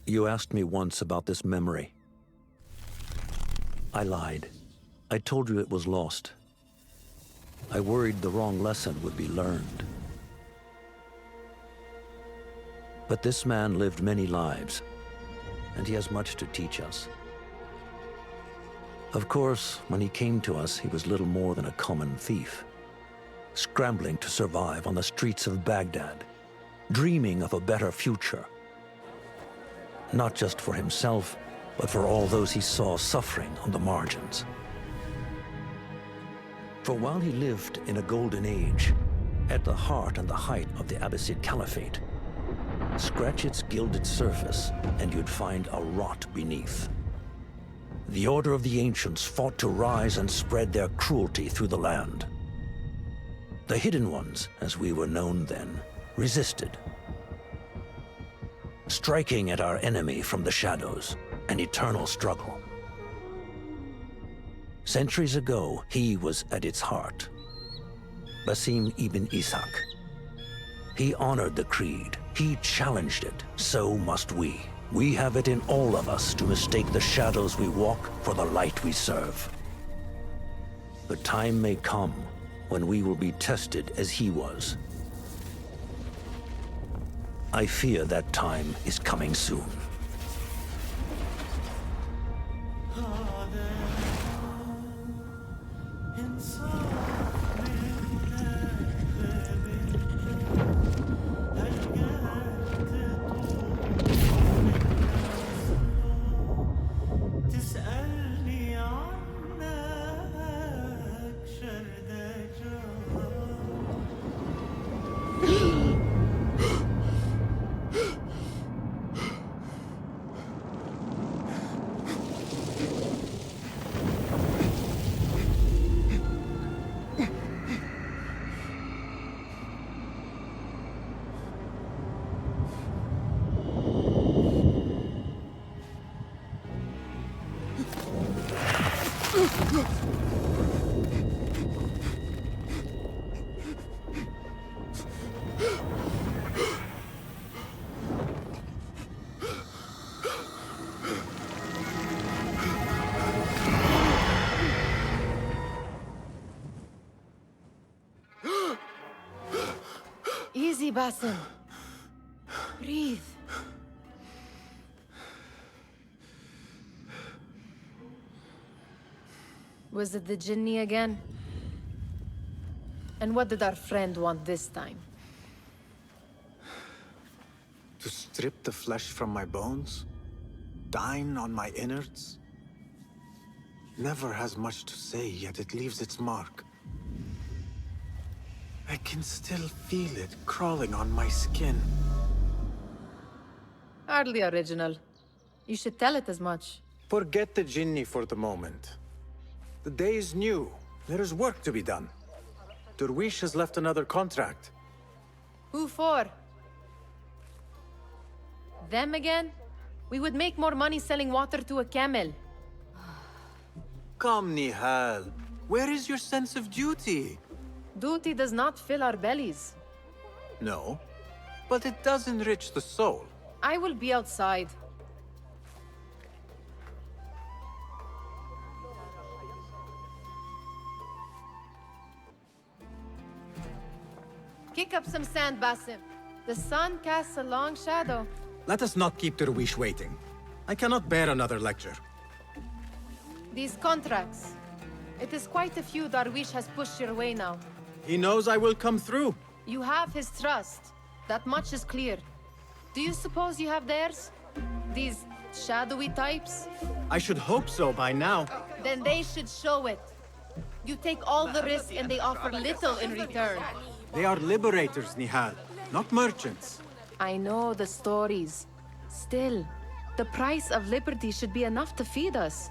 You asked me once about this memory. I lied. I told you it was lost. I worried the wrong lesson would be learned. But this man lived many lives, and he has much to teach us. Of course, when he came to us, he was little more than a common thief, scrambling to survive on the streets of Baghdad, dreaming of a better future. Not just for himself, but for all those he saw suffering on the margins. For while he lived in a golden age, at the heart and the height of the Abbasid Caliphate, scratch its gilded surface and you'd find a rot beneath. The Order of the Ancients fought to rise and spread their cruelty through the land. The Hidden Ones, as we were known then, resisted, striking at our enemy from the shadows, an eternal struggle. Centuries ago, he was at its heart. Basim ibn Ishaq. He honored the creed. He challenged it. So must we. We have it in all of us to mistake the shadows we walk for the light we serve. The time may come when we will be tested as he was. I fear that time is coming soon. Easy, Basim. Breathe. Was it the Jinni again? And what did our friend want this time? To strip the flesh from my bones? Dine on my innards? Never has much to say, yet it leaves its mark. I can still feel it crawling on my skin. Hardly original. You should tell it as much. Forget the Jinni for the moment. The day is new. There is work to be done. Derwish has left another contract. Who for? Them again? We would make more money selling water to a camel. Come, Nihal. Where is your sense of duty? Duty does not fill our bellies. No, but it does enrich the soul. I will be outside. Kick up some sand, Basim. The sun casts a long shadow. Let us not keep Derwish waiting. I cannot bear another lecture. These contracts. It is quite a few Darwish has pushed your way now. He knows I will come through. You have his trust. That much is clear. Do you suppose you have theirs? These shadowy types? I should hope so by now. Then they should show it. You take all the risk and they offer little in return. They are liberators, Nihal, not merchants. I know the stories. Still, the price of liberty should be enough to feed us.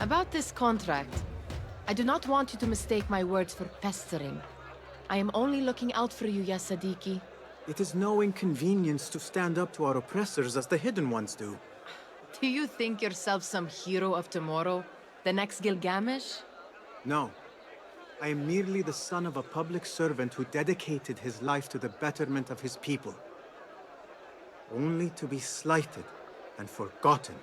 About this contract, I do not want you to mistake my words for pestering. I am only looking out for you, ya Sadiki. It is no inconvenience to stand up to our oppressors as the Hidden Ones do. Do you think yourself some hero of tomorrow? The next Gilgamesh? No. I am merely the son of a public servant who dedicated his life to the betterment of his people. Only to be slighted and forgotten.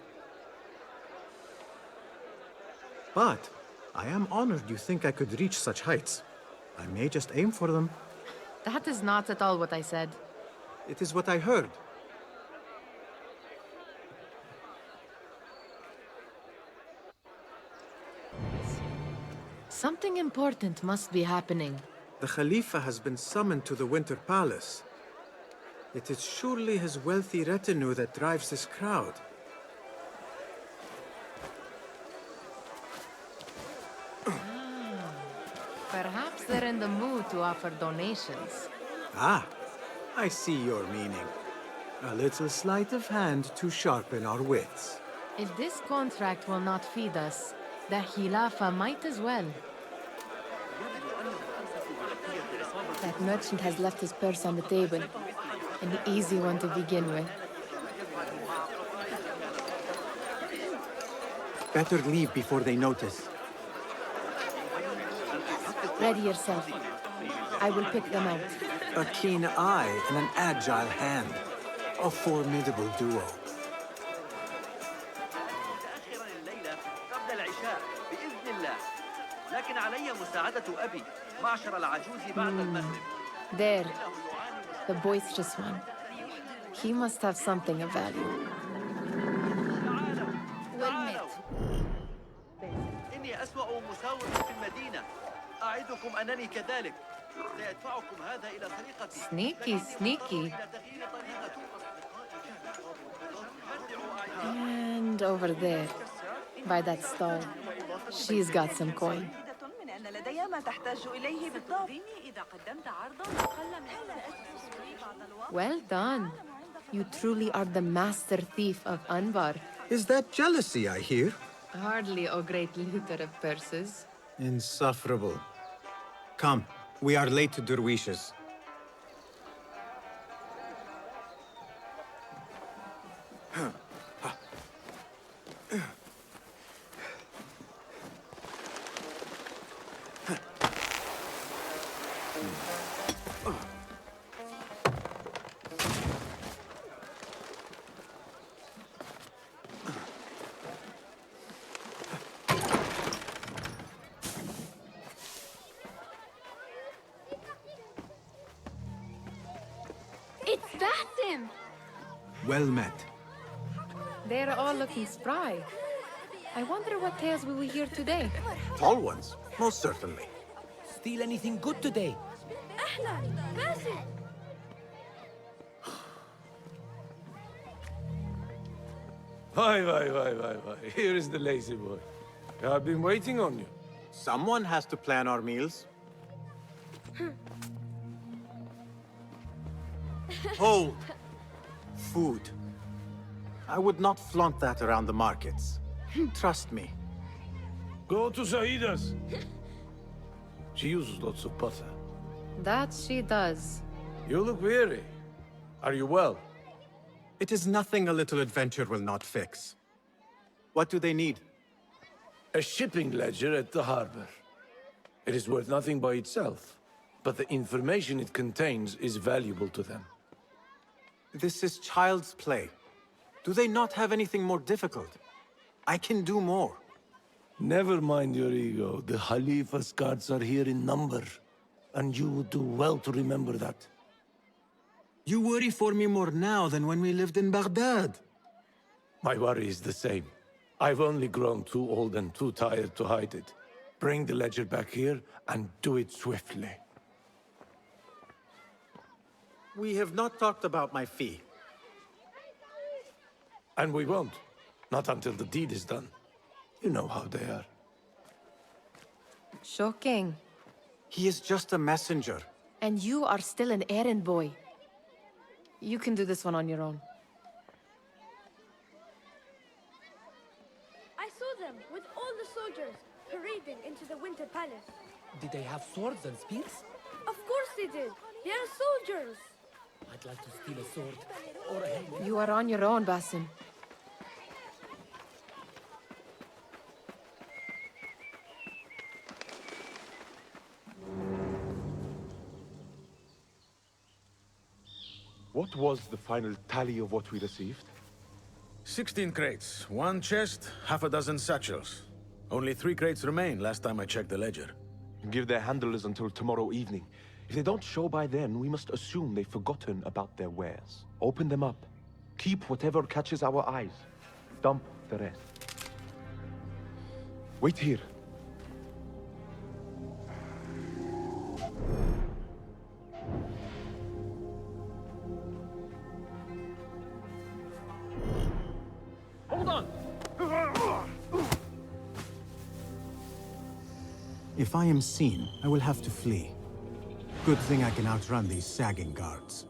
But I am honored you think I could reach such heights. I may just aim for them. That is not at all what I said. It is what I heard. Something important must be happening. The Khalifa has been summoned to the Winter Palace. It is surely his wealthy retinue that drives this crowd. Perhaps they're in the mood to offer donations. Ah, I see your meaning. A little sleight of hand to sharpen our wits. If this contract will not feed us, the Khilafah might as well. That merchant has left his purse on the table. An easy one to begin with. Better leave before they notice. Ready yourself. I will pick them out. A keen eye and an agile hand. A formidable duo. There. The boisterous one. He must have something of value. Well met. إني أسوأ مساور في المدينة. أعدكم أنني كذلك. سيدفعكم هذا إلى طريقتي. Sneaky, sneaky. And over there, by that stall, she's got some coin. Well done. You truly are the master thief of Anbar. Is that jealousy I hear? Hardly, O great looter of purses. Insufferable. Come, we are late to Derwishes. It's Basim! Well met. They're all looking spry. I wonder what tales we will hear today. Tall ones, most certainly. Steal anything good today? Basim! Why. Here is the lazy boy. I've been waiting on you. Someone has to plan our meals. Hold. Food. I would not flaunt that around the markets. Trust me. Go to Saida's. She uses lots of butter. That she does. You look weary. Are you well? It is nothing a little adventure will not fix. What do they need? A shipping ledger at the harbor. It is worth nothing by itself, but the information it contains is valuable to them. This is child's play. Do they not have anything more difficult? I can do more. Never mind your ego. The Khalifa's guards are here in number, and you would do well to remember that. You worry for me more now than when we lived in Baghdad. My worry is the same. I've only grown too old and too tired to hide it. Bring the ledger back here, and do it swiftly. We have not talked about my fee. And we won't. Not until the deed is done. You know how they are. Shocking. He is just a messenger. And you are still an errand boy. You can do this one on your own. I saw them, with all the soldiers, parading into the Winter Palace. Did they have swords and spears? Of course they did. They are soldiers. I'd like to steal a sword or a helmet. You are on your own, Basim. What was the final tally of what we received? 16 crates, 1 chest, half a dozen satchels. Only 3 crates remain last time I checked the ledger. Give their handlers until tomorrow evening. If they don't show by then, we must assume they've forgotten about their wares. Open them up. Keep whatever catches our eyes. Dump the rest. Wait here. Hold on! If I am seen, I will have to flee. Good thing I can outrun these sagging guards.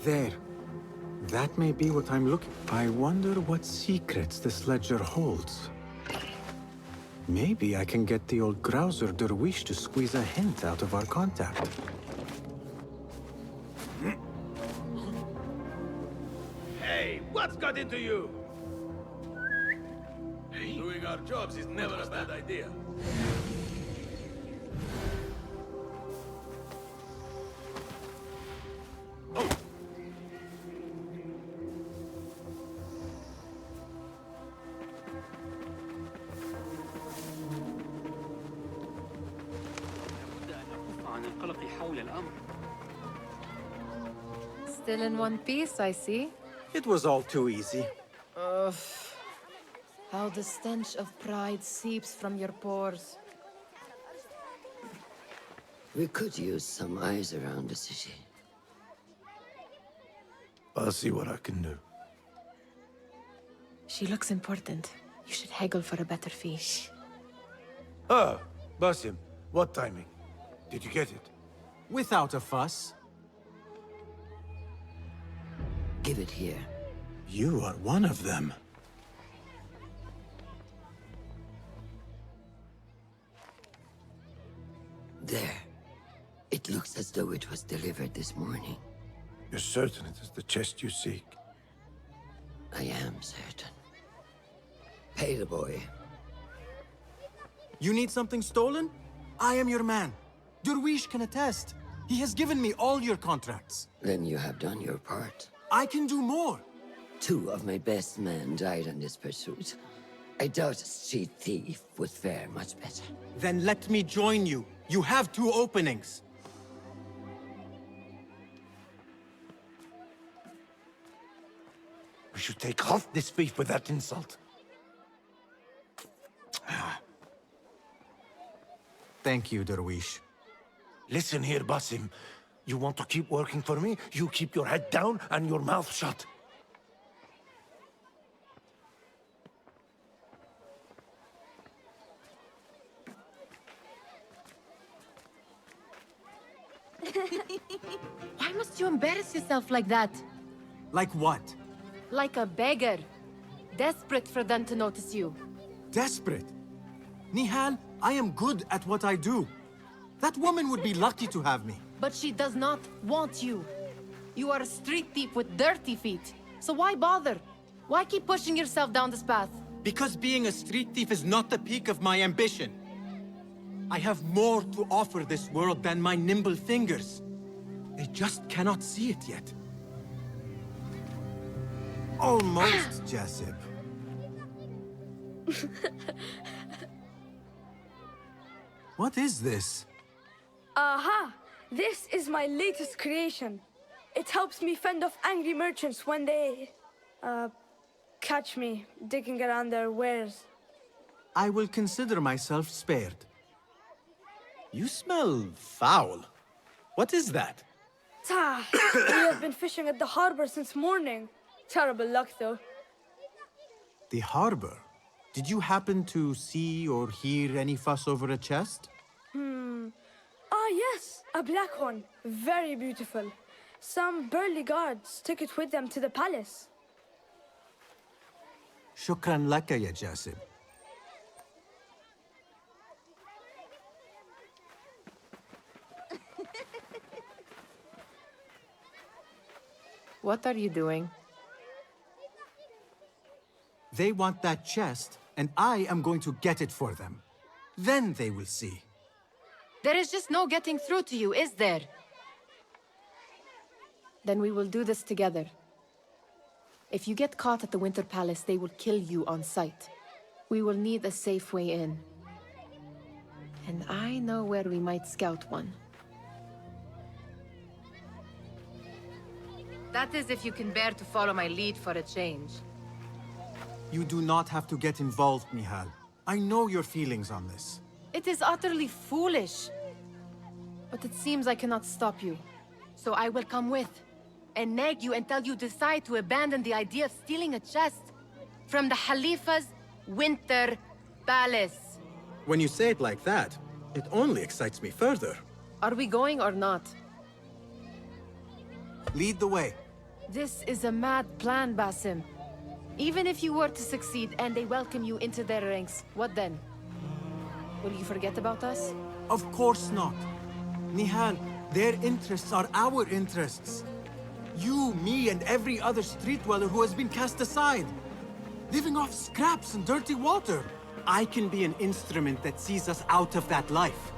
There. That may be what I'm looking for. I wonder what secrets this ledger holds. Maybe I can get the old grouser Derwish to squeeze a hint out of our contact. Hey, what's got into you? Doing our jobs is never a bad idea. Still in one piece, I see. It was all too easy. Ugh. How the stench of pride seeps from your pores. We could use some eyes around the city. I'll see what I can do. She looks important. You should haggle for a better fee. Ah, Basim, what timing? Did you get it? Without a fuss. Give it here. You are one of them. There. It looks as though it was delivered this morning. You're certain it is the chest you seek? I am certain. Pay the boy. You need something stolen? I am your man. Derwish can attest. He has given me all your contracts. Then you have done your part. I can do more. 2 of my best men died in this pursuit. I doubt a street thief would fare much better. Then let me join you. You have 2 openings. We should take off this thief with that insult. Thank you, Derwish. Listen here, Basim. You want to keep working for me? You keep your head down and your mouth shut. Why must you embarrass yourself like that? Like what? Like a beggar. Desperate for them to notice you. Desperate? Nihal, I am good at what I do. That woman would be lucky to have me. But she does not want you. You are a street thief with dirty feet. So why bother? Why keep pushing yourself down this path? Because being a street thief is not the peak of my ambition. I have more to offer this world than my nimble fingers. They just cannot see it yet. Almost, Jasib. What is this? Aha! This is my latest creation. It helps me fend off angry merchants when they... catch me digging around their wares. I will consider myself spared. You smell foul. What is that? Tah! We have been fishing at the harbor since morning. Terrible luck, though. The harbor? Did you happen to see or hear any fuss over a chest? Ah, yes, a black one. Very beautiful. Some burly guards took it with them to the palace. Shukran laka, ya Jasib. What are you doing? They want that chest, and I am going to get it for them. Then they will see. There is just no getting through to you, is there? Then we will do this together. If you get caught at the Winter Palace, they will kill you on sight. We will need a safe way in. And I know where we might scout one. That is if you can bear to follow my lead for a change. You do not have to get involved, Nihal. I know your feelings on this. It is utterly foolish. But it seems I cannot stop you. So I will come with, and nag you until you decide to abandon the idea of stealing a chest from the Khalifa's Winter Palace. When you say it like that, it only excites me further. Are we going or not? Lead the way. This is a mad plan, Basim. Even if you were to succeed and they welcome you into their ranks, what then? Will you forget about us? Of course not. Nihal, their interests are our interests. You, me, and every other street dweller who has been cast aside. Living off scraps and dirty water. I can be an instrument that sees us out of that life.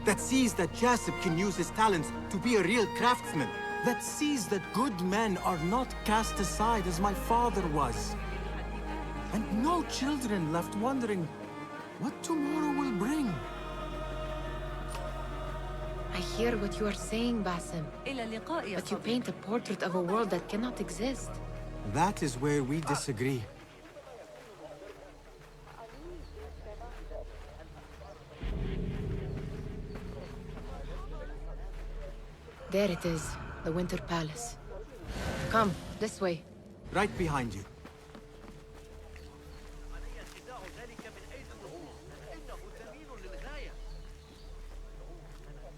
That sees that Jasib can use his talents to be a real craftsman. That sees that good men are not cast aside as my father was. And no children left wondering what tomorrow will bring. I hear what you are saying, Basim. But you paint a portrait of a world that cannot exist. That is where we disagree. There it is, the Winter Palace. Come, this way. Right behind you.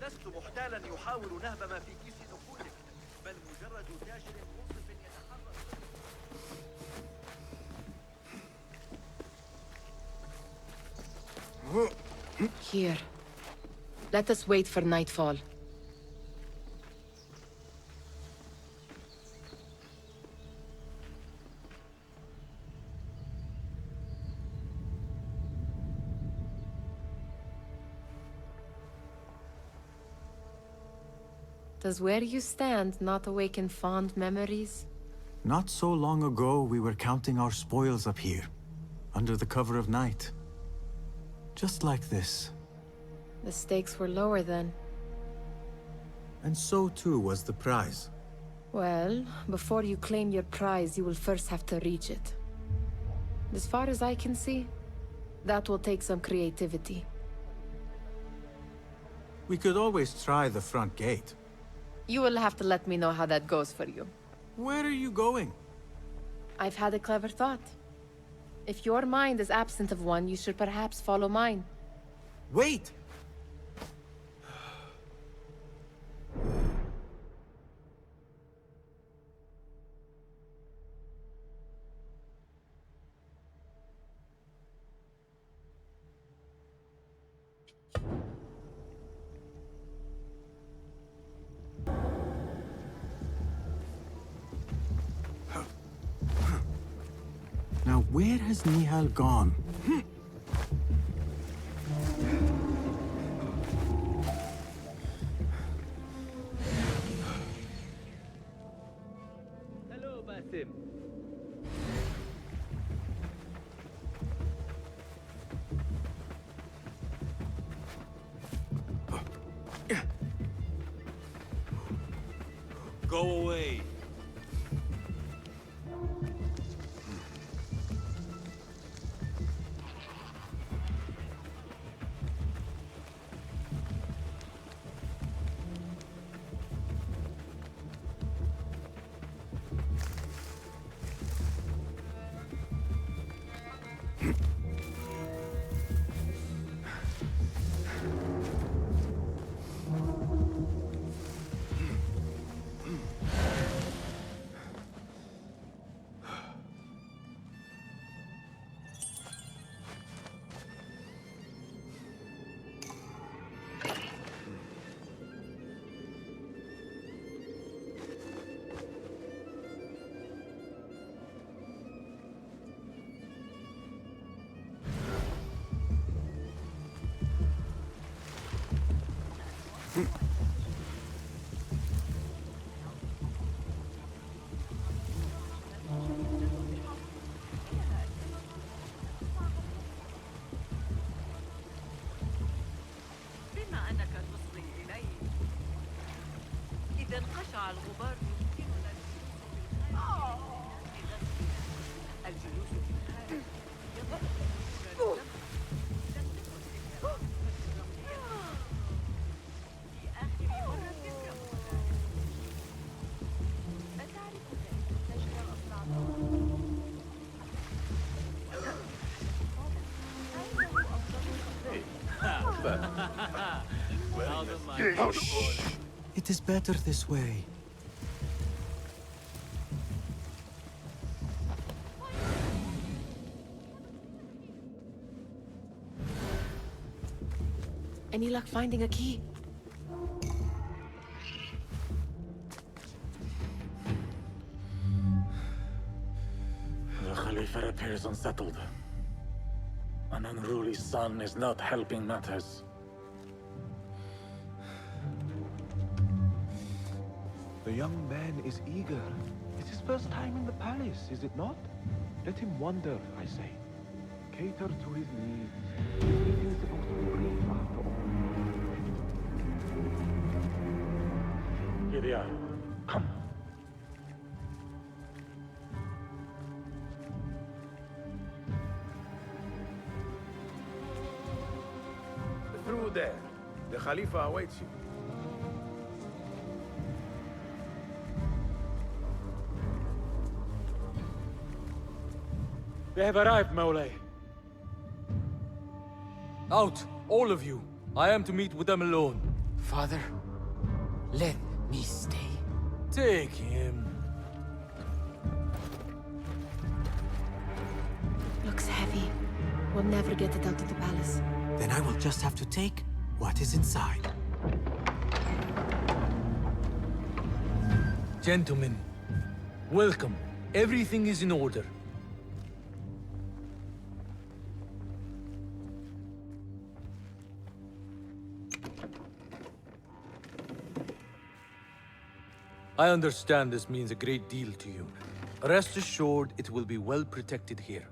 لست محتالا يحاول نهب ما في كيس نقودك بل مجرد تاجر منصف يتحرك. Here. Let us wait for nightfall. Does where you stand not awaken fond memories? Not so long ago, we were counting our spoils up here, under the cover of night. Just like this. The stakes were lower then. And so too was the prize. Well, before you claim your prize, you will first have to reach it. As far as I can see, that will take some creativity. We could always try the front gate. You will have to let me know how that goes for you. Where are you going? I've had a clever thought. If your mind is absent of one, you should perhaps follow mine. Wait! Now, where has Nihal gone? Hello, Basim. Go away. بما أنك تصغي إلي إذا انقشع الغبار يمكننا الجلوس في الخارج في آخر مرة أتعرف ذلك تجرى الأصنام It is better this way. Any luck finding a key? The Khalifa appears unsettled. An unruly son is not helping matters. The young man is eager. It's his first time in the palace, is it not? Let him wander, I say. Cater to his needs. He's supposed to be brave after all. Here they are. Come. Through there. The Khalifa awaits you. They have arrived, Maulay. Out, all of you. I am to meet with them alone. Father, let me stay. Take him. Looks heavy. We'll never get it out of the palace. Then I will just have to take what is inside. Gentlemen, welcome. Everything is in order. I understand this means a great deal to you. Rest assured, it will be well protected here.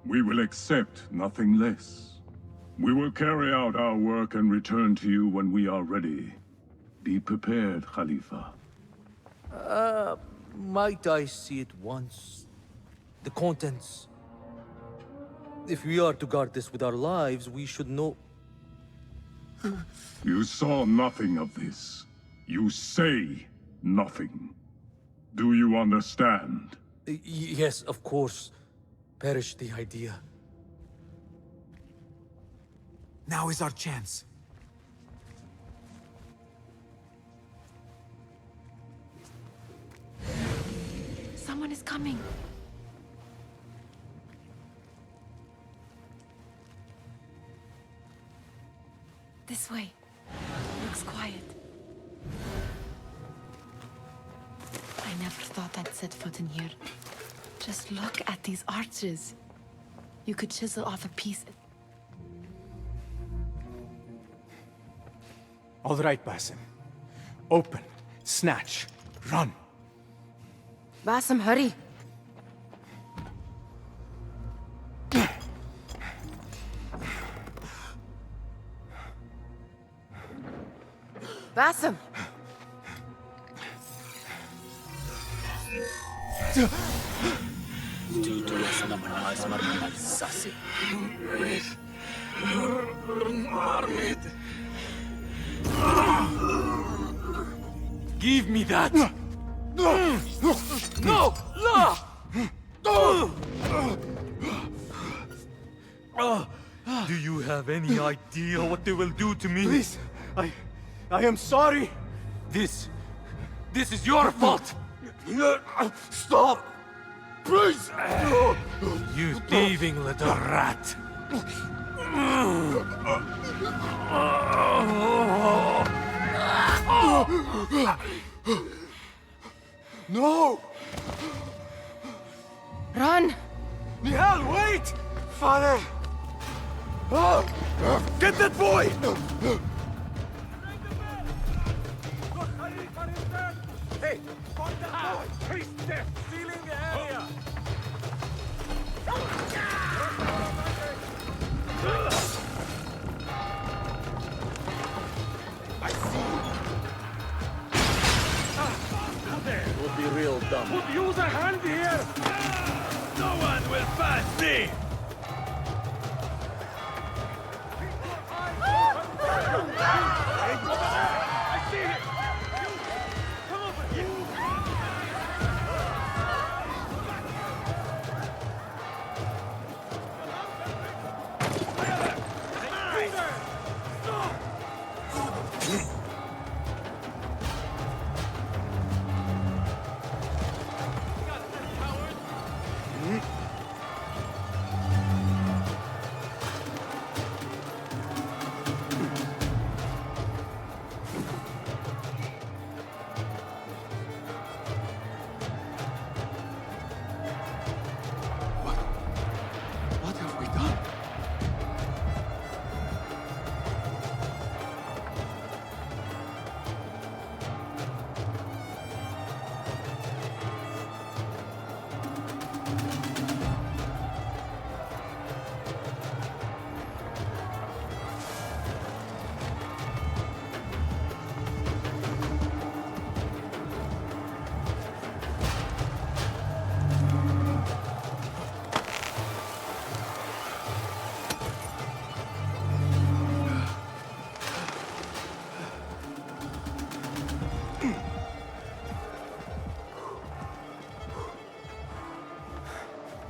We will accept nothing less. We will carry out our work and return to you when we are ready. Be prepared, Khalifa. Might I see it once? The contents. If we are to guard this with our lives, we should know... You saw nothing of this. You say nothing. Do you understand? Yes, of course. Perish the idea. Now is our chance. Someone is coming. This way. Looks quiet. I never thought I'd set foot in here. Just look at these arches. You could chisel off a piece. All right, Basim. Open, snatch, run. Basim, hurry. Basim! Give me that! No! No! Do you have any idea what they will do to me? Please, I am sorry. This is your fault! Stop! Please! You thieving little rat! No! Run! Nihal, wait! Father! Get that boy! Hey! Find that boy! He's dead! Sealing the area! I see you! It would be real dumb. Would use a hand here! No one will pass me! I see him! Come over here! What have we done?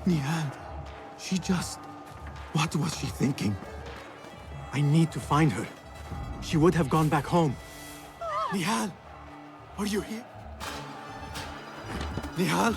Nihal, she just... What was she thinking? I need to find her. She would have gone back home. Nihal, are you here? Nihal?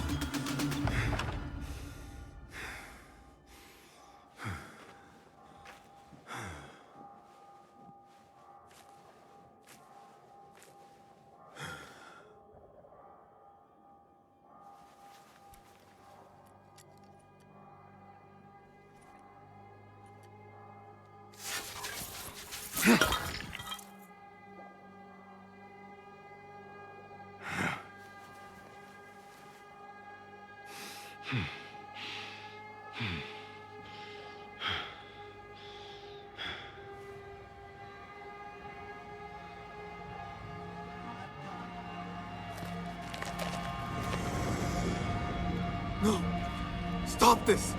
No! Stop this!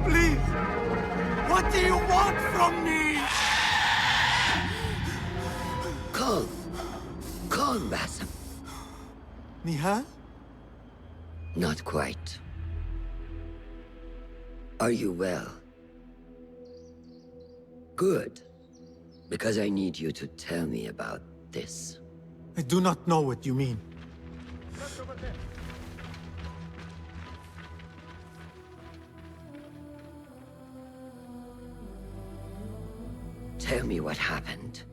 Please! What do you want from me? Nihal? Not quite. Are you well? Good. Because I need you to tell me about this. I do not know what you mean. Tell me what happened.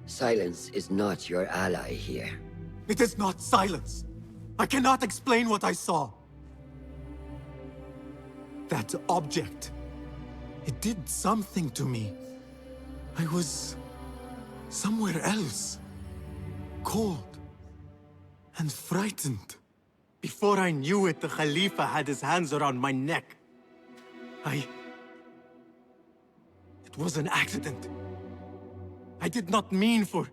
Silence is not your ally here. It is not silence. I cannot explain what I saw. That object. It did something to me. I was somewhere else. Cold. And frightened. Before I knew it, the Khalifa had his hands around my neck. It was an accident. I did not mean for...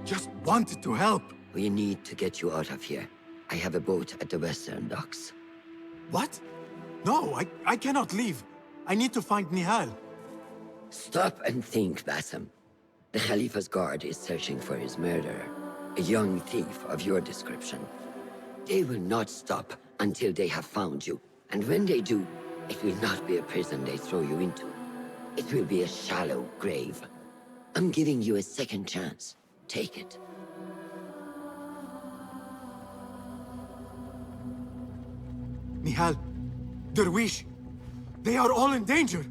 Just wanted to help. We need to get you out of here. I have a boat at the western docks. What? No, I cannot leave. I need to find Nihal. Stop and think, Bassem. The Khalifa's guard is searching for his murderer. A young thief of your description. They will not stop until they have found you. And when they do, it will not be a prison they throw you into. It will be a shallow grave. I'm giving you a second chance. Take it. Nihal, Derwish, they are all in danger.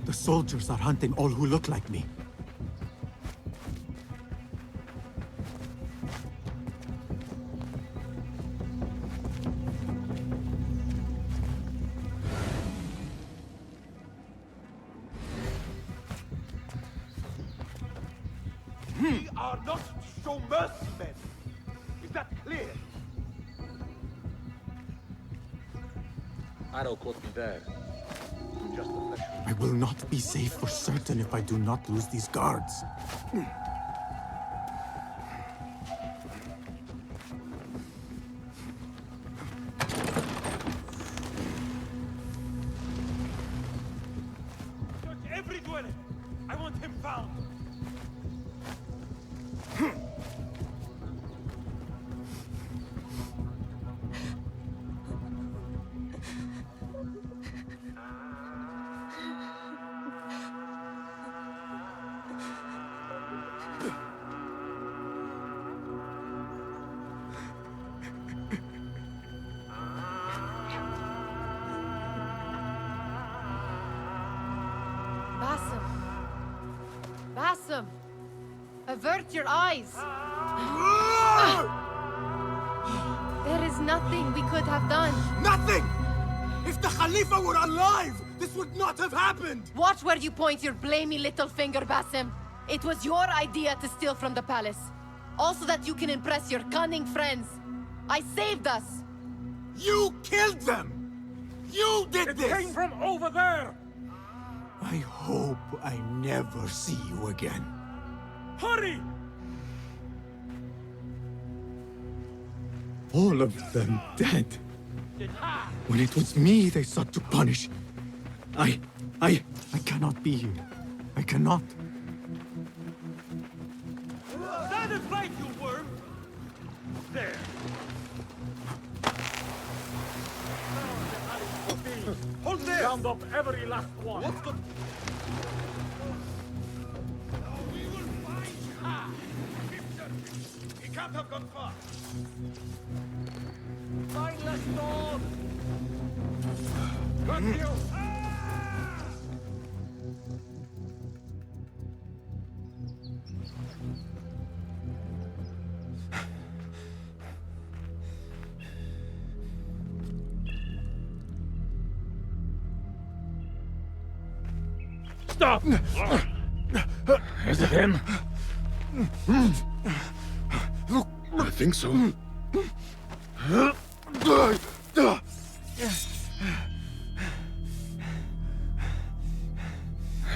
The soldiers are hunting all who look like me. We are not to show mercy, men. Is that clear? Arrow caught me there. I'm just a flesh. I will not be safe for certain if I do not lose these guards. Search every dwelling. I want him found. Bassem. Bassem. Avert your eyes. There is nothing we could have done. Nothing! If the Khalifa were alive, this would not have happened! Watch where you point your blamey little finger, Bassem. It was your idea to steal from the palace. Also that you can impress your cunning friends. I saved us. You killed them! You did this! It came from over there! I hope I never see you again. Hurry! All of them dead. When it was me they sought to punish. I cannot be here. I cannot. That is right, you worm! There. Hold there! Round up every last one. What's the... We will find he can't have gone far. Find less dawn. Got you. Stop! Is it him? I think so.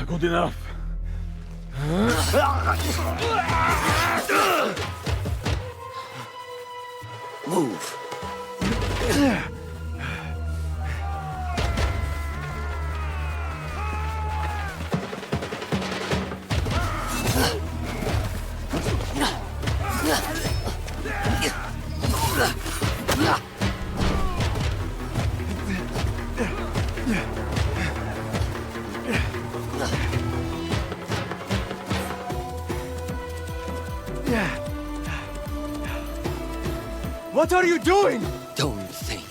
Good enough. Move. What are you doing? Don't think.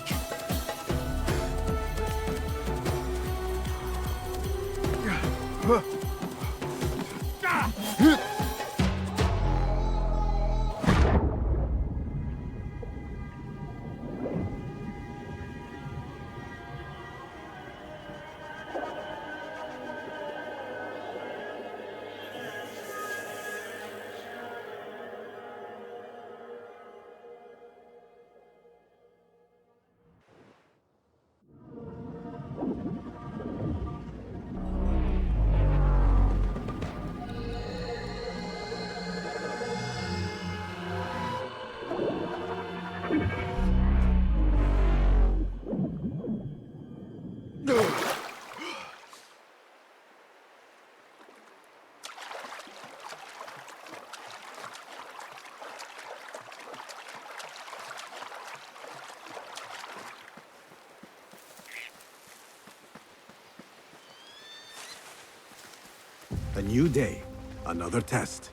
A new day, another test.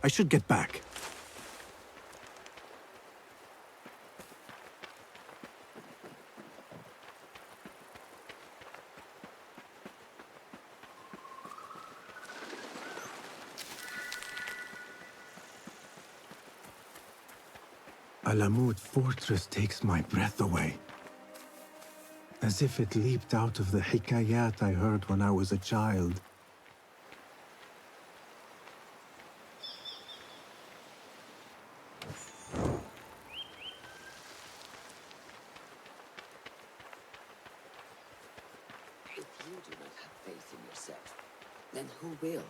I should get back. Alamut Fortress takes my breath away. As if it leaped out of the hikayat I heard when I was a child. If you do not have faith in yourself, then who will?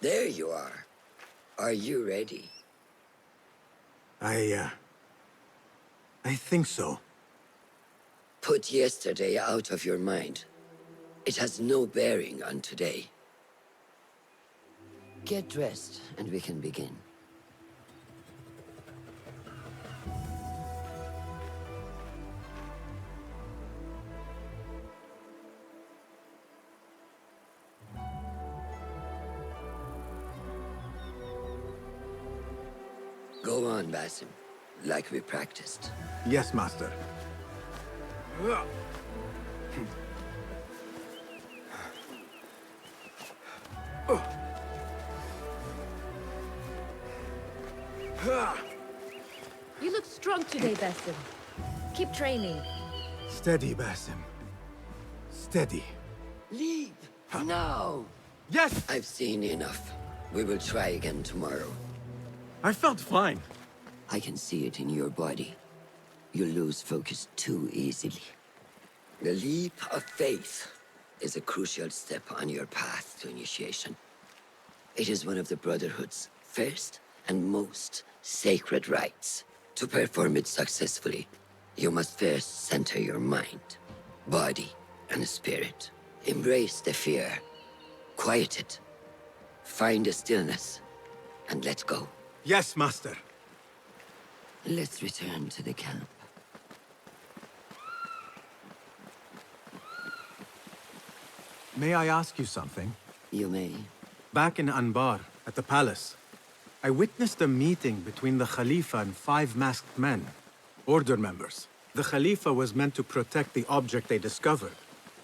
There you are. Are you ready? I think so. Put yesterday out of your mind. It has no bearing on today. Get dressed, and we can begin. Go on, Basim, like we practiced. Yes, Master. You look strong today, Basim. Keep training. Steady, Basim. Steady. Leave! Now! Yes! I've seen enough. We will try again tomorrow. I felt fine. I can see it in your body. You lose focus too easily. The leap of faith is a crucial step on your path to initiation. It is one of the Brotherhood's first and most sacred rites. To perform it successfully, you must first center your mind, body, and spirit. Embrace the fear. Quiet it. Find a stillness, and let go. Yes, Master. Let's return to the camp. May I ask you something? You may. Back in Anbar, at the palace, I witnessed a meeting between the Khalifa and 5 masked men, Order members. The Khalifa was meant to protect the object they discovered,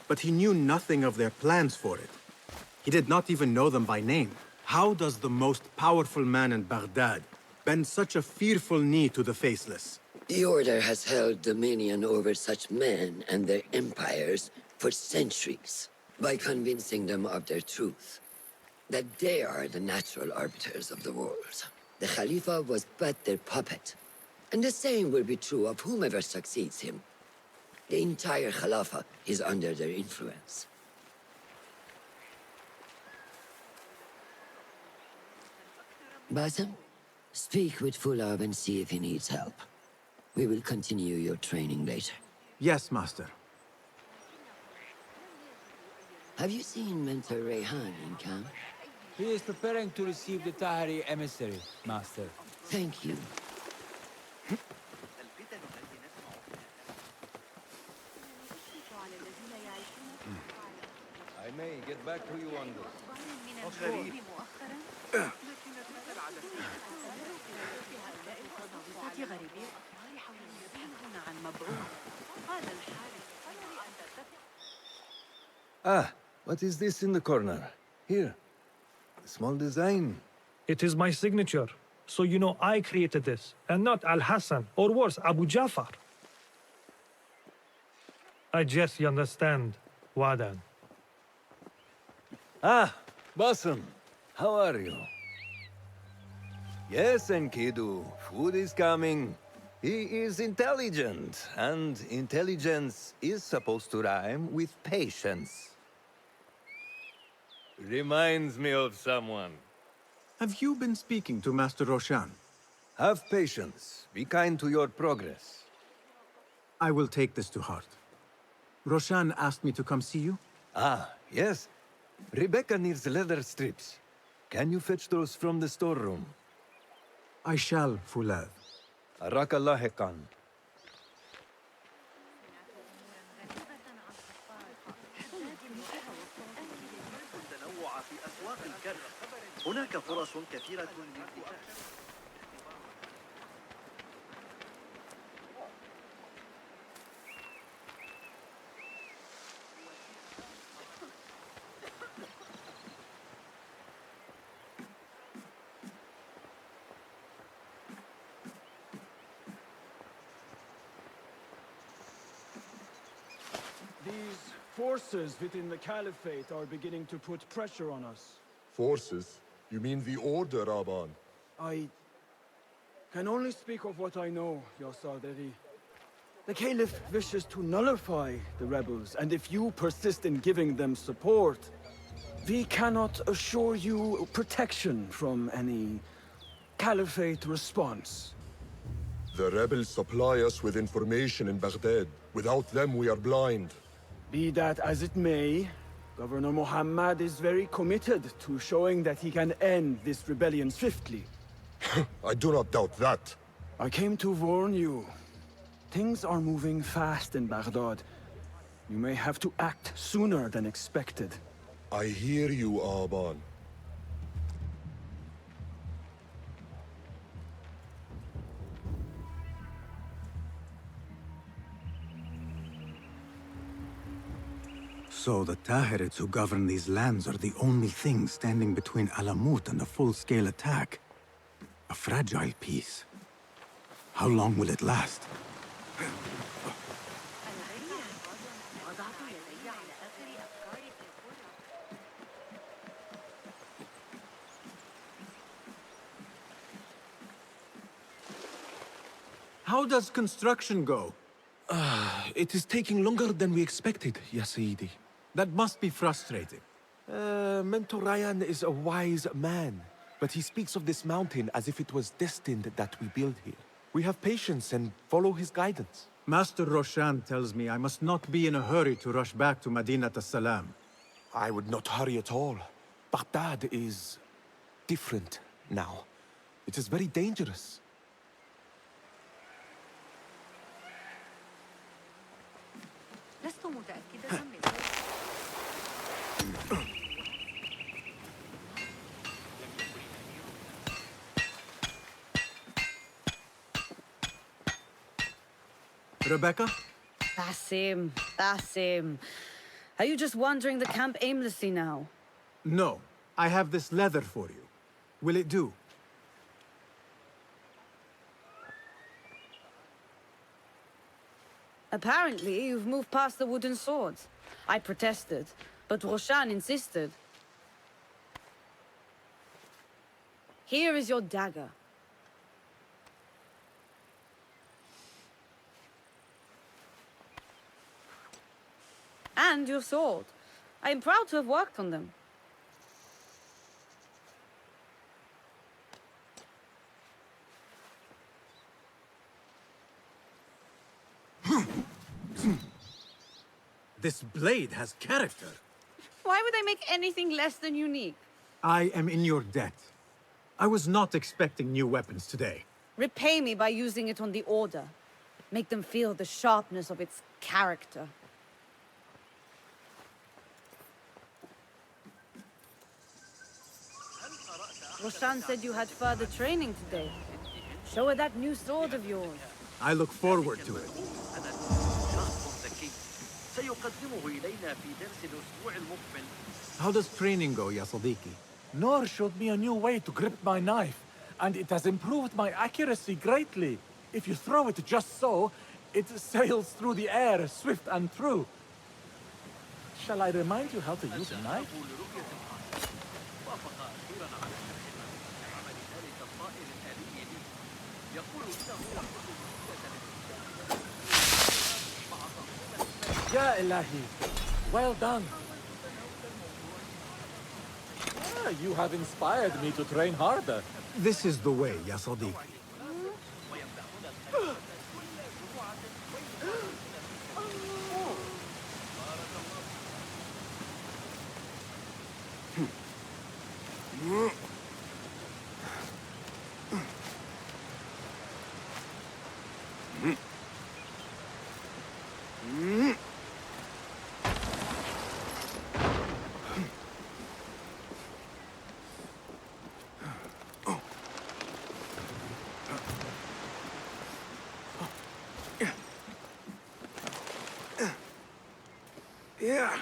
but he knew nothing of their plans for it. He did not even know them by name. How does the most powerful man in Baghdad bend such a fearful knee to the faceless? The Order has held dominion over such men and their empires for centuries, by convincing them of their truth, that they are the natural arbiters of the world. The Khalifa was but their puppet, and the same will be true of whomever succeeds him. The entire Khalifa is under their influence. Basim, speak with Fulab and see if he needs help. We will continue your training later. Yes, Master. Have you seen Mentor Rayhan in camp? He is preparing to receive the Tahiri emissary, Master. Thank you. back to you on this. غريب. Ah, what is this in the corner? Here. A small design. It is my signature. So you know I created this, and not Al-Hassan, or worse, Abu Jafar. I guess you understand, Wadan. Ah, Bassam. How are you? Yes, Enkidu. Food is coming. He is intelligent, and intelligence is supposed to rhyme with patience. Reminds me of someone. Have you been speaking to Master Roshan? Have patience. Be kind to your progress. I will take this to heart. Roshan asked me to come see you? Ah, yes. Rebecca needs leather strips. Can you fetch those from the storeroom? I shall, Fulad. Arakallah Khan. التنوع في أسواق الكرم. هناك فرص كثيرة للانتشار. These forces within the Caliphate are beginning to put pressure on us. Forces? You mean the Order, Aban? I can only speak of what I know, Ya Saderi. The Caliph wishes to nullify the rebels, and if you persist in giving them support, we cannot assure you protection from any Caliphate response. The rebels supply us with information in Baghdad. Without them, we are blind. Be that as it may, Governor Muhammad is very committed to showing that he can end this rebellion swiftly. I do not doubt that. I came to warn you. Things are moving fast in Baghdad. You may have to act sooner than expected. I hear you, Aban. So the Tahirids who govern these lands are the only thing standing between Alamut and a full-scale attack. A fragile peace. How long will it last? How does construction go? It is taking longer than we expected, Ya Sayyidi. That must be frustrating. Mentor Ryan is a wise man, but he speaks of this mountain as if it was destined that we build here. We have patience and follow his guidance. Master Roshan tells me I must not be in a hurry to rush back to Madinat as-Salam. I would not hurry at all. Baghdad is different now. It is very dangerous. لست متأكدة من ذلك. Rebecca? Basim, Basim. Are you just wandering the camp aimlessly now? No. I have this leather for you. Will it do? Apparently, you've moved past the wooden swords. I protested, but Roshan insisted. Here is your dagger. And your sword. I am proud to have worked on them. This blade has character. Why would I make anything less than unique? I am in your debt. I was not expecting new weapons today. Repay me by using it on the Order. Make them feel the sharpness of its character. Roshan said you had further training today. Show her that new sword of yours. I look forward to it. سيقدمه إلينا في درس الأسبوع المقبل. How does training go, ya Sadiqi? Noor showed me a new way to grip my knife, and it has improved my accuracy greatly. If you throw it just so, it sails through the air, swift and true. Shall I remind you how to use a knife? Ya Ilahi, well done. You have inspired me to train harder. This is the way, ya Sadiqi. Yeah.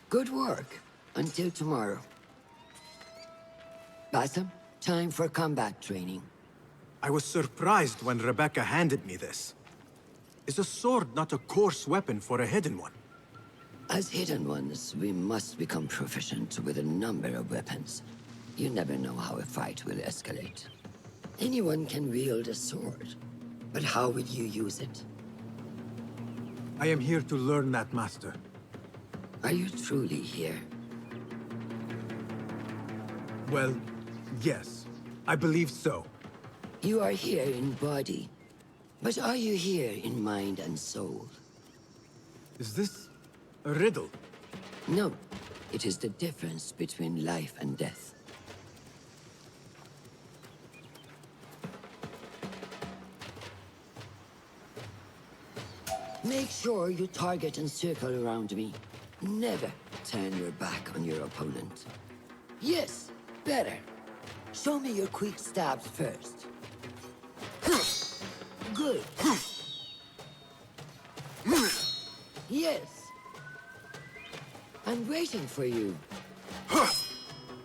Good work. Until tomorrow. Bassam, time for combat training. I was surprised when Rebecca handed me this. Is a sword not a coarse weapon for a hidden one? As hidden ones, we must become proficient with a number of weapons. You never know how a fight will escalate. Anyone can wield a sword, but how will you use it? I am here to learn that, Master. Are you truly here? Well, yes. I believe so. You are here in body, but are you here in mind and soul? Is this a riddle? No. It is the difference between life and death. Make sure you target and circle around me. Never turn your back on your opponent. Yes, better. Show me your quick stabs first. Good. Yes. I'm waiting for you.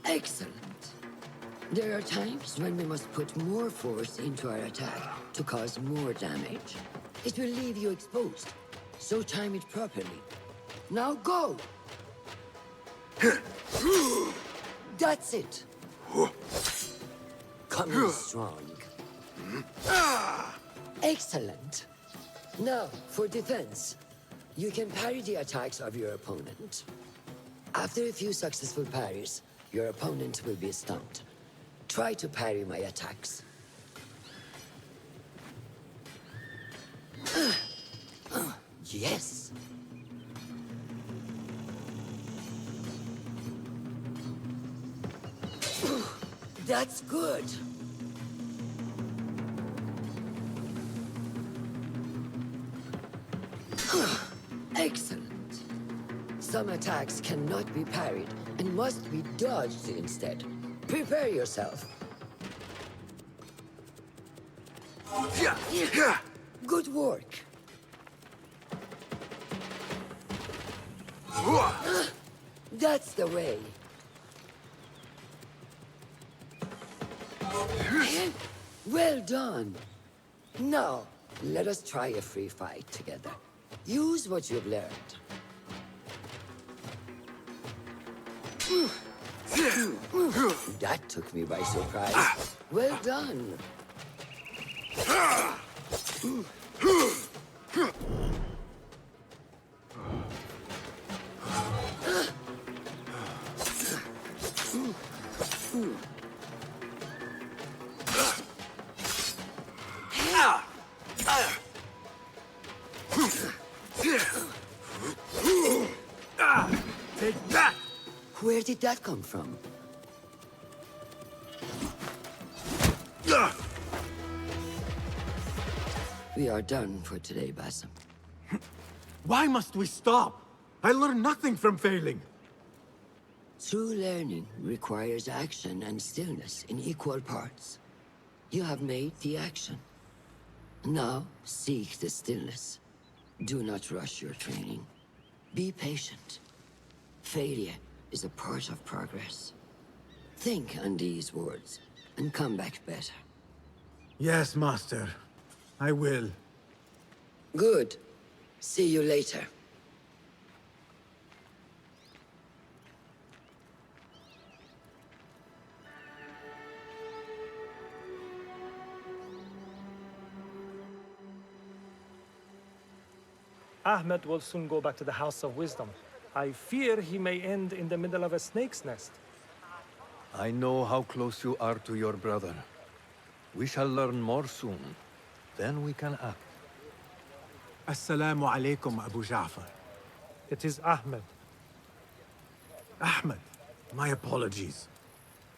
Excellent. There are times when we must put more force into our attack to cause more damage. It will leave you exposed, so time it properly. Now go! That's it! Coming strong. Excellent. Now, for defense. You can parry the attacks of your opponent. After a few successful parries, your opponent will be stunned. Try to parry my attacks. Yes. That's good. Excellent. Some attacks cannot be parried and must be dodged instead. Prepare yourself. Good work. That's the way. Well done. Now, let us try a free fight together. Use what you've learned. That took me by surprise. Well done. Where did that come from? We are done for today, Basim. Why must we stop? I learned nothing from failing. True learning requires action and stillness in equal parts. You have made the action. Now, seek the stillness. Do not rush your training. Be patient. Failure is a part of progress. Think on these words, and come back better. Yes, Master. I will. Good. See you later. Ahmed will soon go back to the House of Wisdom. I fear he may end in the middle of a snake's nest. I know how close you are to your brother. We shall learn more soon. Then we can act. Assalamu alaikum, Abu Ja'far. It is Ahmed. Ahmed, my apologies.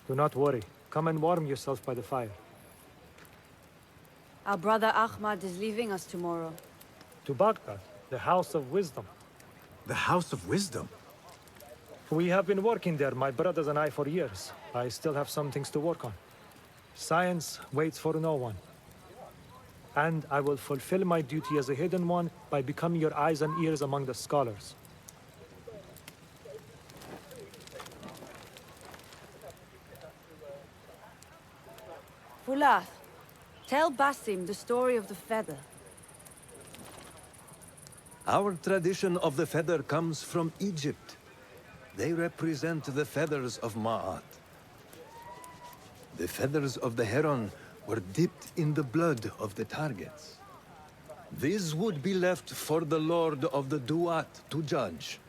Do not worry. Come and warm yourself by the fire. Our brother Ahmad is leaving us tomorrow. To Baghdad, the House of Wisdom. The House of Wisdom? We have been working there, my brothers and I, for years. I still have some things to work on. Science waits for no one. And I will fulfill my duty as a hidden one by becoming your eyes and ears among the scholars. Fulath, tell Basim the story of the feather. Our tradition of the feather comes from Egypt. They represent the feathers of Ma'at. The feathers of the heron were dipped in the blood of the targets. These would be left for the Lord of the Duat to judge.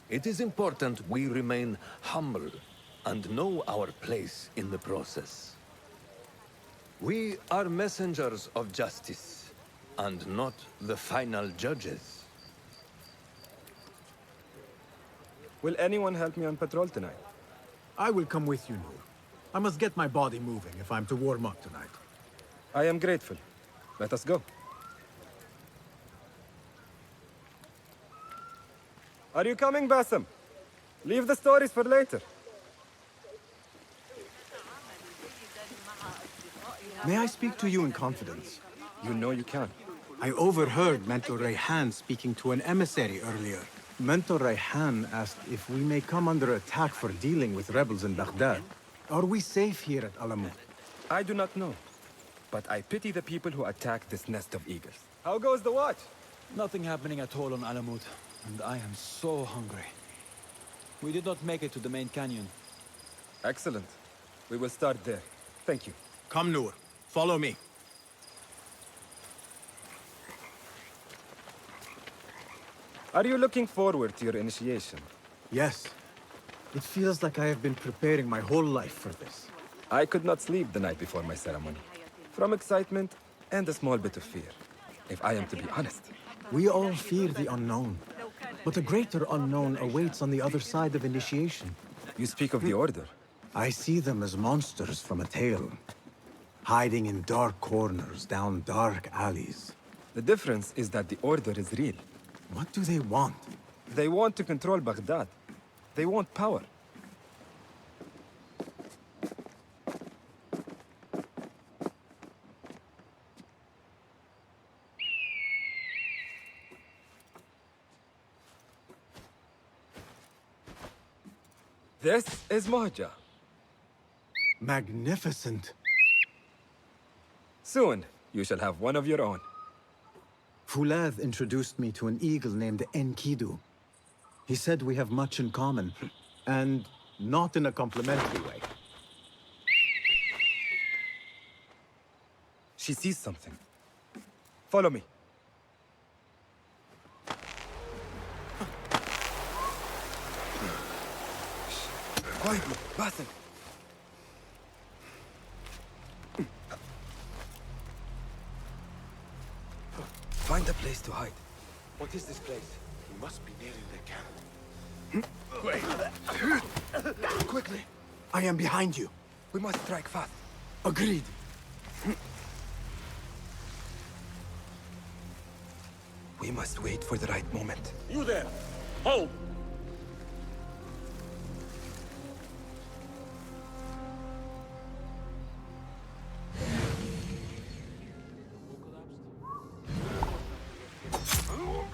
It is important we remain humble and know our place in the process. We are messengers of justice, and not the final judges. Will anyone help me on patrol tonight? I will come with you, Noor. I must get my body moving if I'm to warm up tonight. I am grateful. Let us go. Are you coming, Basim? Leave the stories for later. May I speak to you in confidence? You know you can. I overheard Mentor Rayhan speaking to an emissary earlier. Mentor Rayhan asked if we may come under attack for dealing with rebels in Baghdad. Are we safe here at Alamut? I do not know. But I pity the people who attack this nest of eagles. How goes the watch? Nothing happening at all on Alamut, and I am so hungry. We did not make it to the main canyon. Excellent. We will start there. Thank you. Come, Noor. Follow me. Are you looking forward to your initiation? Yes. It feels like I have been preparing my whole life for this. I could not sleep the night before my ceremony. From excitement and a small bit of fear, if I am to be honest. We all fear the unknown. But a greater unknown awaits on the other side of initiation. You speak of the Order? I see them as monsters from a tale. Hiding in dark corners, down dark alleys. The difference is that the Order is real. What do they want? They want to control Baghdad. They want power. This is Mahja. Magnificent. Soon, you shall have one of your own. Fulath introduced me to an eagle named Enkidu. He said we have much in common, and not in a complimentary way. She sees something. Follow me. Quietly, Basim. Find a place to hide. What is this place? We must be nearing the camp. Wait. Quickly. I am behind you. We must strike fast. Agreed. We must wait for the right moment. You there! Hold!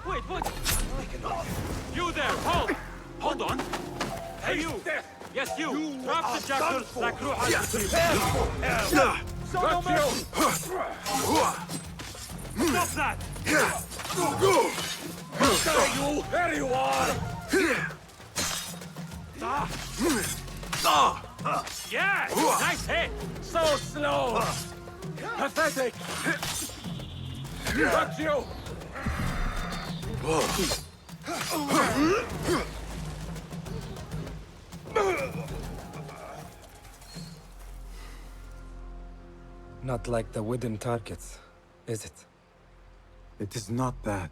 Wait, what? You there, hold! Hold on! Hey, you! Yes, you! Drop the jackals like Ruha! Got you! Stop that! You! There you are! Yeah! Nice hit! So slow! Pathetic! Got you! Not like the wooden targets, is it? It is not that.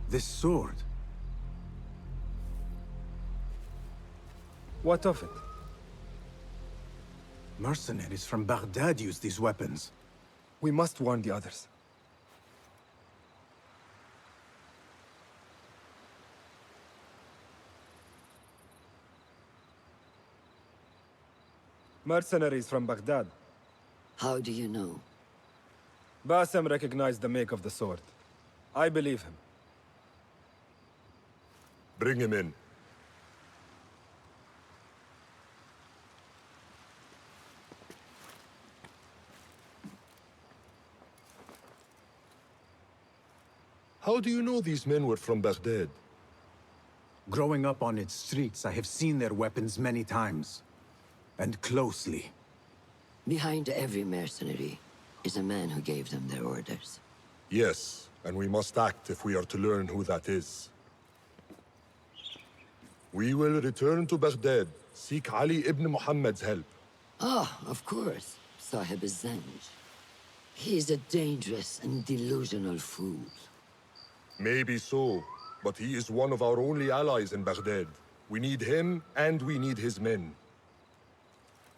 This sword. What of it? Mercenaries from Baghdad use these weapons. We must warn the others. Mercenaries from Baghdad. How do you know? Bassem recognized the make of the sword. I believe him. Bring him in. How do you know these men were from Baghdad? Growing up on its streets, I have seen their weapons many times. And closely. Behind every mercenary is a man who gave them their orders. Yes, and we must act if we are to learn who that is. We will return to Baghdad, seek Ali ibn Muhammad's help. Ah, of course, Sahib Zanj. He's a dangerous and delusional fool. Maybe so, but he is one of our only allies in Baghdad. We need him, and we need his men.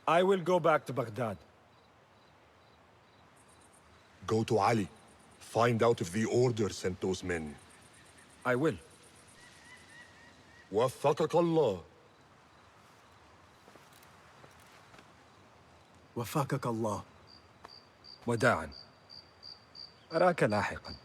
I will go back to Baghdad. Go to Ali. Find out if the Order sent those men. I will. وفقك الله. وفقك الله. وداعا. أراك لاحقا.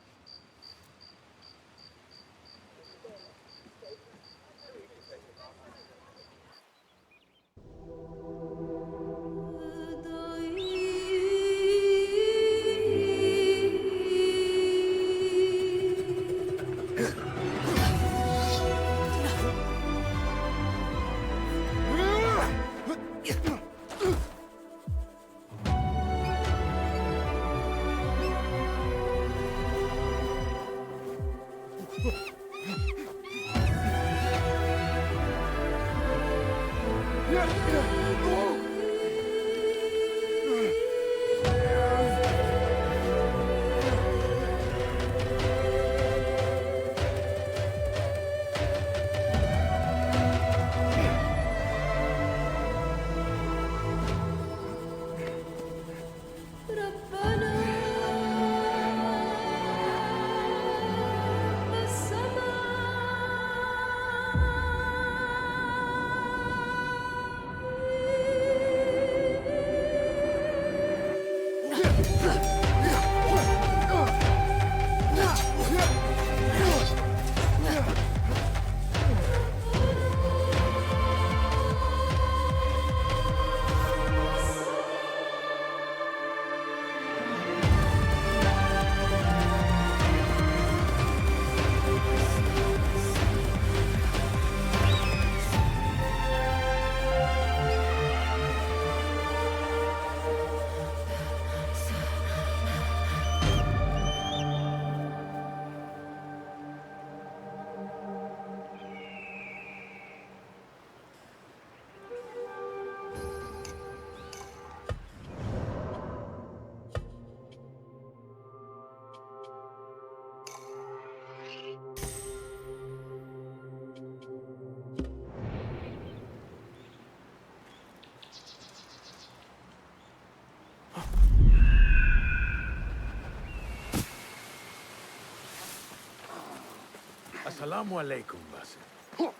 Assalamu alaikum, Basim.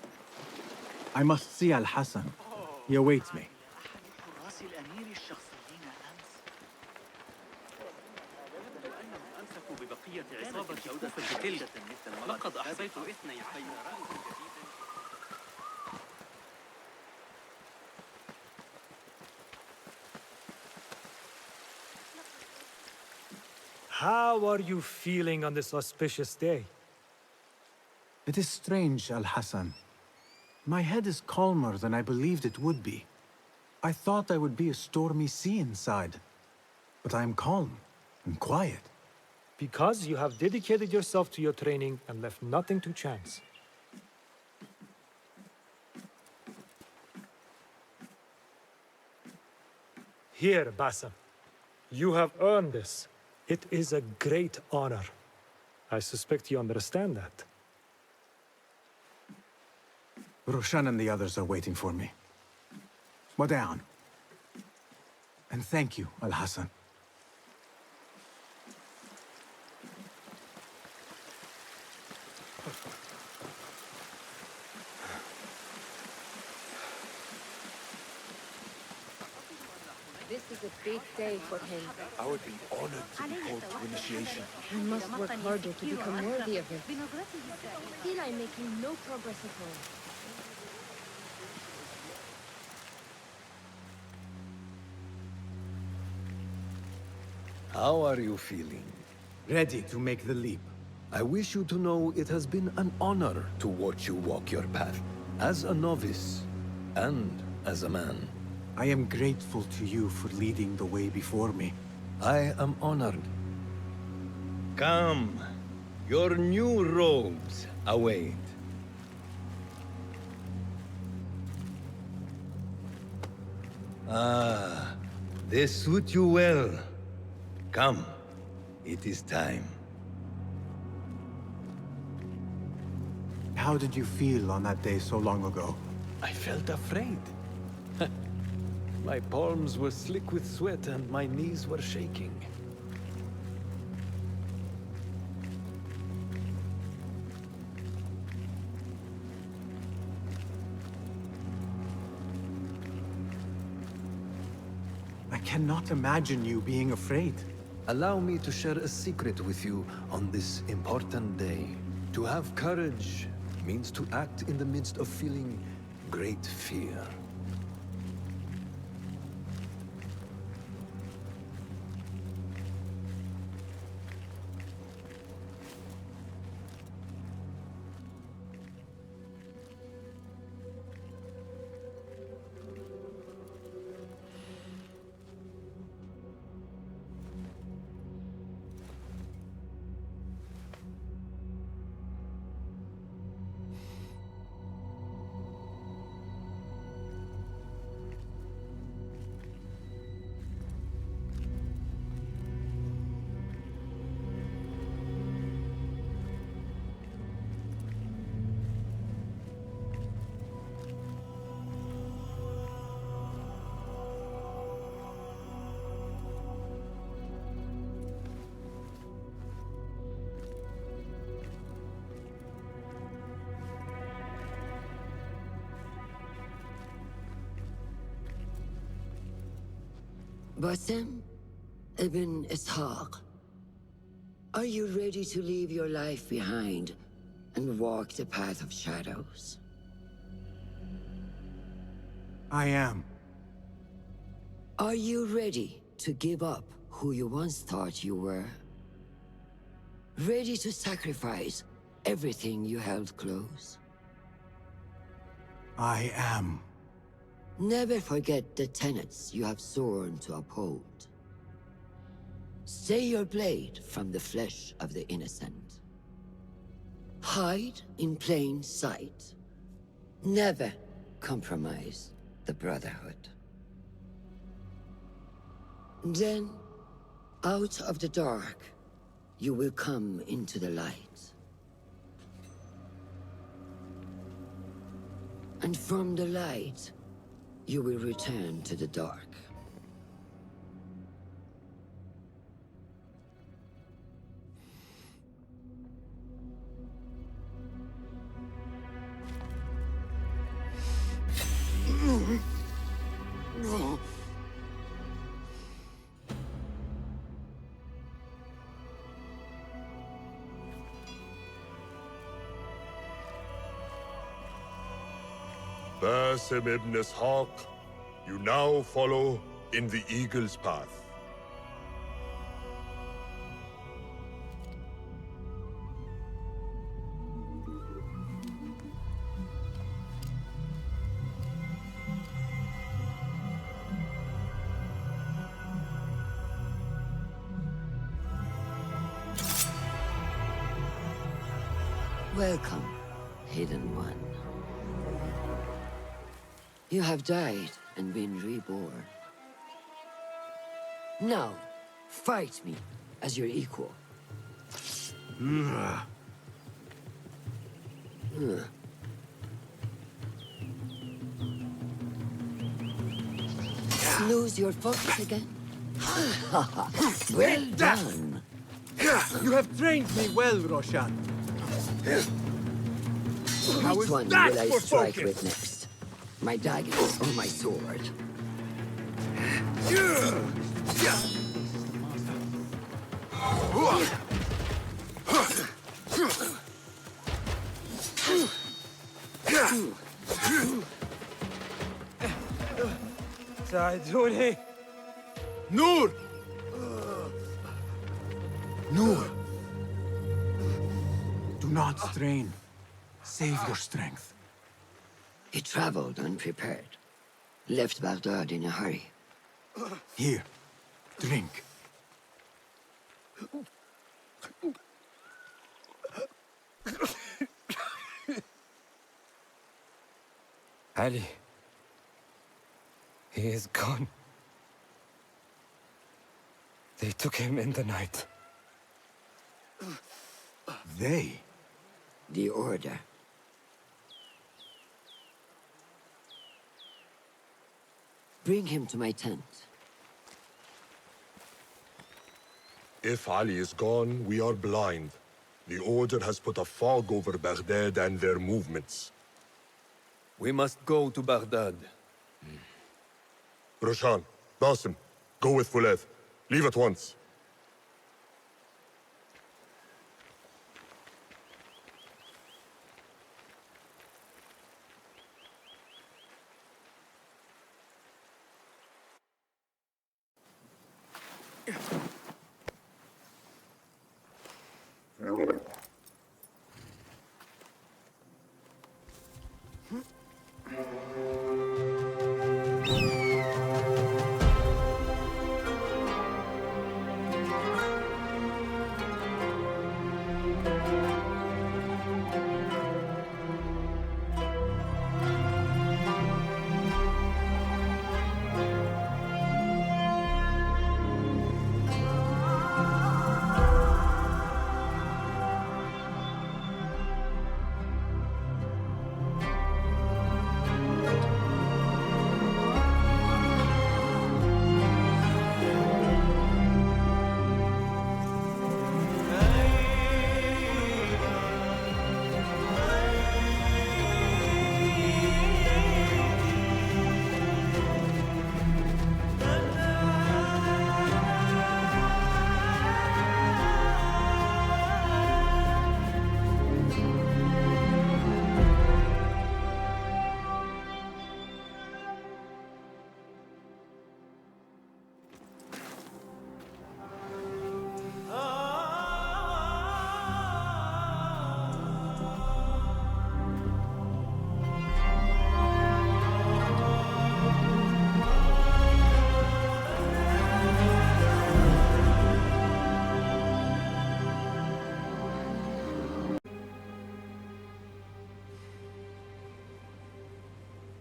I must see Al-Hassan. He awaits me. حراس الأمير الشخصيين أمس أنهم أمسكوا ببقية عصابة كوفة تلك لقد أحصيت 12 How are you feeling on this auspicious day? It is strange, Al-Hassan. My head is calmer than I believed it would be. I thought I would be a stormy sea inside. But I am calm and quiet. Because you have dedicated yourself to your training and left nothing to chance. Here, Basim. You have earned this. It is a great honor. I suspect you understand that. Roshan and the others are waiting for me. Wada'an. And thank you, Al-Hassan. This is a big day for him. I would be honored to be called to initiation. He must work harder to become worthy of it. Still, I'm making no progress at all. How are you feeling? Ready to make the leap. I wish you to know it has been an honor to watch you walk your path, as a novice and as a man. I am grateful to you for leading the way before me. I am honored. Come, your new robes await. Ah, they suit you well. Come, it is time. How did you feel on that day so long ago? I felt afraid. My palms were slick with sweat and my knees were shaking. I cannot imagine you being afraid. Allow me to share a secret with you on this important day. To have courage means to act in the midst of feeling great fear. Basim ibn Ishaq, are you ready to leave your life behind and walk the path of shadows? I am. Are you ready to give up who you once thought you were? Ready to sacrifice everything you held close? I am. Never forget the tenets you have sworn to uphold. Stay your blade from the flesh of the innocent. Hide in plain sight. Never compromise the Brotherhood. Then, out of the dark, you will come into the light. And from the light, you will return to the dark. Basim ibn Ishaq, you now follow in the Eagle's path. Welcome, Hidden One. You have died and been reborn. Now, fight me as your equal. Lose your focus again? Well done. You have trained me well, Roshan. Which one will I strike with next? My dagger or my sword? ساعدوني. Noor! Noor! Do not strain. Save your strength. He traveled unprepared. Left Baghdad in a hurry. Here, drink. Ali. He is gone. They took him in the night. They? The Order. Bring him to my tent. If Ali is gone, we are blind. The Order has put a fog over Baghdad and their movements. We must go to Baghdad. Roshan, Basim, go with Fuleth. Leave at once.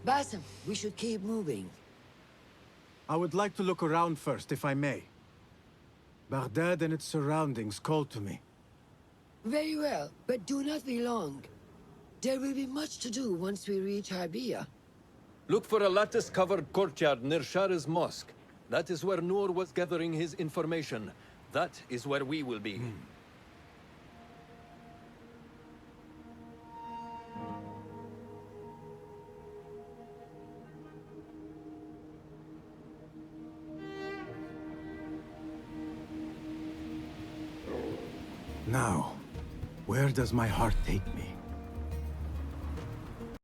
Basim, we should keep moving. I would like to look around first, if I may. Baghdad and its surroundings call to me. Very well, but do not be long. There will be much to do once we reach Harbiya. Look for a lattice-covered courtyard near Shah's mosque. That is where Noor was gathering his information. That is where we will be. Now, where does my heart take me?